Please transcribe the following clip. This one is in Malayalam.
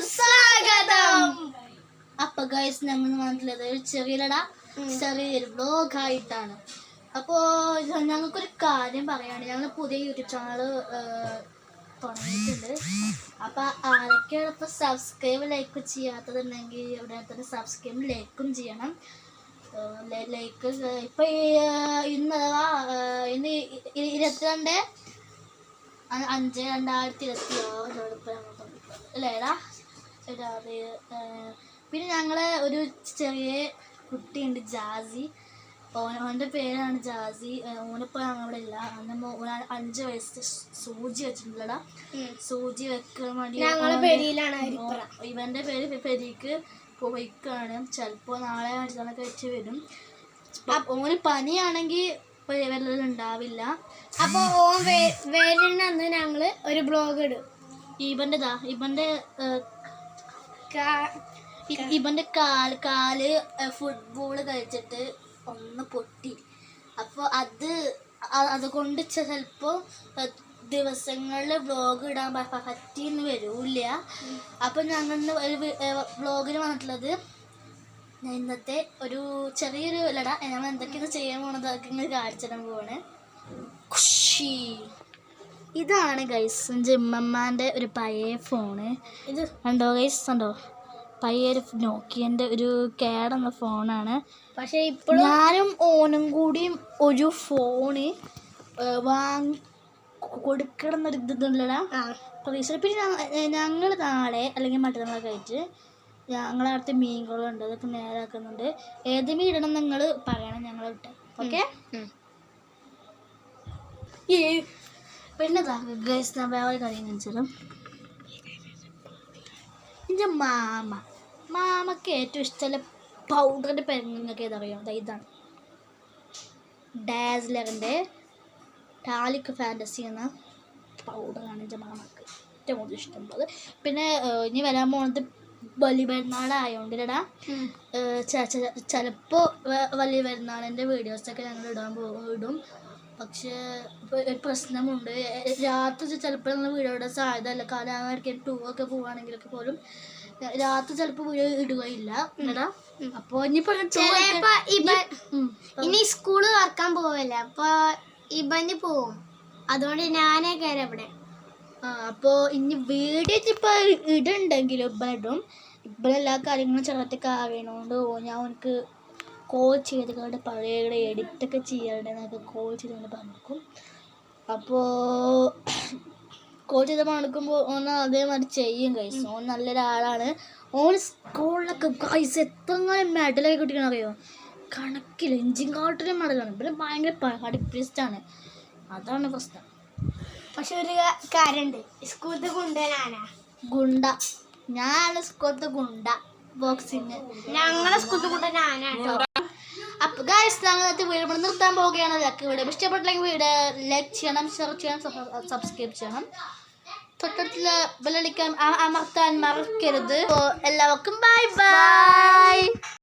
സ്വാഗതം. അപ്പൊ ഗൈസ് ഞങ്ങൾ വന്നിട്ടുള്ളത് ഒരു ചെറിയൊരു വ്ലോഗ് ആയിട്ടാണ്. അപ്പോൾ ഞങ്ങൾക്കൊരു കാര്യം പറയാണ്. ഞങ്ങൾ പുതിയ യൂട്യൂബ് ചാനൽ തുടങ്ങിയിട്ടുണ്ട്. അപ്പൊ ആരൊക്കെയാണ് ഇപ്പൊ സബ്സ്ക്രൈബ് ലൈക്ക് ചെയ്യാത്തതുണ്ടെങ്കിൽ ഇവിടെ തന്നെ സബ്സ്ക്രൈബ് ലൈക്കും ചെയ്യണം. ലൈക്ക് ഇപ്പൊ ഇന്ന് 22/5/2026 അല്ലേടാ. പിന്നെ ഞങ്ങള് ഒരു ചെറിയ കുട്ടിയുണ്ട്, ജാസി. ഓൻ്റെ പേരാണ് ജാസി. ഓനിപ്പോൾ ഞങ്ങളിവിടെ ഇല്ല. 5 വയസ്സ് സൂചി വെച്ചിട്ടുള്ളടാ. സൂചി വെക്കാൻ വേണ്ടി ഇവന്റെ പേര് പെരിക്ക് പോയിക്കാണ്. ചിലപ്പോൾ നാളെ മറ്റന്നാളൊക്കെ വെച്ച് വരും. ഓന് പനിയാണെങ്കിൽ വല്ലതും ഉണ്ടാവില്ല. അപ്പോൾ ഓൻ വരുന്ന ഞങ്ങള് ഒരു ബ്ലോഗ് ഇടും. ഇവന്റെ കാല് ഫുട്ബോൾ കളിച്ചിട്ട് ഒന്ന് പൊട്ടി. അപ്പോൾ അതുകൊണ്ട് ചിലപ്പോൾ ദിവസങ്ങളിൽ വ്ലോഗ് ഇടാൻ പറ്റിയെന്ന് വരില്ല. അപ്പം ഞങ്ങൾ ഒരു വ്ലോഗിന് വന്നിട്ടുള്ളത് ഇന്നത്തെ ഒരു ചെറിയൊരു ലട ഞങ്ങൾ എന്തൊക്കെയാണ് ചെയ്യാൻ പോണത് അതൊക്കെ ഇങ്ങനെ കാണിച്ചിടാൻ പോവാണ്. ഖുഷി. ഇതാണ് ഗൈസ് ജിമ്മമ്മാൻ്റെ ഒരു പഴയ ഫോണ്. ഇത് കണ്ടോ ഗൈസ്, കണ്ടോ? പയ്യൊരു നോക്കിയൻ്റെ ഒരു കേടെന്ന ഫോണാണ്. പക്ഷേ ഇപ്പോൾ ഞാനും ഓനും കൂടിയും ഒരു ഫോണ് വാങ്ങി കൊടുക്കണം എന്നൊരു ഇതുണ്ടല്ലോ പ്രതീക്ഷ. പിന്നെ ഞങ്ങൾ നാളെ അല്ലെങ്കിൽ മറ്റന്നാളൊക്കെ ആയിട്ട് ഞങ്ങളടുത്ത് മീനുകളുണ്ട്, അതൊക്കെ നേരാക്കുന്നുണ്ട്. ഏത് മീൻ ഇടണം നിങ്ങൾ പറയണം, ഞങ്ങൾ ഇട്ട്. ഓക്കെ. പിന്നെ ഗൈസ് ഞാൻ വേറെ കാര്യം കാണിച്ചത്. എൻ്റെ മാമക്ക് ഏറ്റവും ഇഷ്ടമുള്ള പൗഡറിൻ്റെ പേര് നിങ്ങൾക്ക് ഏതറിയാം? ഇതാണ് ഡാസ്ലറിൻ്റെ ടാലിക് ഫാൻറ്റസി എന്ന പൗഡറാണ് എൻ്റെ മാമക്ക് ഏറ്റവും കൂടുതൽ ഇഷ്ടമുള്ളത്. പിന്നെ ഇനി വരാൻ പോകുന്നത് വലിയ പെരുന്നാളായതുകൊണ്ടിടാ ചിലപ്പോൾ വലിയ പെരുന്നാളിൻ്റെ വീഡിയോസൊക്കെ ഞങ്ങൾ ഇടും. പക്ഷേ ഇപ്പോൾ ഒരു പ്രശ്നമുണ്ട്. രാത്രി ചിലപ്പോൾ ഞങ്ങൾ വീഡിയോ ഇടാൻ സാധ്യത അല്ല. കാരണം ഞങ്ങൾക്ക് ടൂറൊക്കെ പോവുകയാണെങ്കിലൊക്കെ പോലും രാത്രി ചിലപ്പോൾ വീഡിയോ ഇടുകയില്ല. അപ്പോൾ ഇനി സ്കൂള് തുറക്കാൻ പോവല്ല, അപ്പോൾ ഇവന് പോവും. അതുകൊണ്ട് ഞാനേ കയറി അവിടെ. അപ്പോൾ ഇനി വീഡിയോ ഇപ്പോൾ ഇടുണ്ടെങ്കിലും ഇടും. എല്ലാ കാര്യങ്ങളും ചെറുതൊക്കെ അറിയണോണ്ട് ഞാൻ എനിക്ക് കോൾ ചെയ്തുകൊണ്ട് പഴയ എഡിറ്റൊക്കെ ചെയ്യാണ്ടെന്നൊക്കെ കോൾ ചെയ്തുകൊണ്ട് പറഞ്ഞേക്കും. അപ്പോൾ കോൾ ചെയ്ത് പണിക്കുമ്പോൾ ഓൻ അതേമാതിരി ചെയ്യും ഗൈസ്. ഓൻ നല്ലൊരാളാണ്. ഓൻ സ്കൂളിലൊക്കെ ഗൈസ് എത്രങ്ങാനും മെഡലൊക്കെ കിട്ടിക്കണം അറിയോ? കണക്കില്ല. എഞ്ചിൻ കാട്ടിലും മെഡലാണ്. പിന്നെ ഭയങ്കര പഠിപ്പിസ്റ്റാണ്. അതാണ് പ്രശ്നം. പക്ഷെ ഒരു കാര്യമുണ്ട്, സ്കൂളത്തെ ഗുണ്ട ഞാനാണ് സ്കൂളത്തെ ഗുണ്ട. ബോക്സിങ് ഞങ്ങളെ സ്കൂളത്തെ ഗുണ്ട ഞാനാട്ടോ. അപ്പോൾ ഗൈസ് ഞങ്ങൾ വീഡിയോ നിർത്താൻ പോവുകയാണ്. വീഡിയോ ഇഷ്ടപ്പെട്ടില്ലെങ്കിൽ വീഡിയോ ലൈക്ക് ചെയ്യണം, ഷെയർ ചെയ്യണം, സബ്സ്ക്രൈബ് ചെയ്യണം. തൊട്ടടുത്തുള്ള ബെല്ലടിക്കാൻ അമർത്താൻ മറക്കരുത്. എല്ലാവർക്കും ബൈ ബൈ.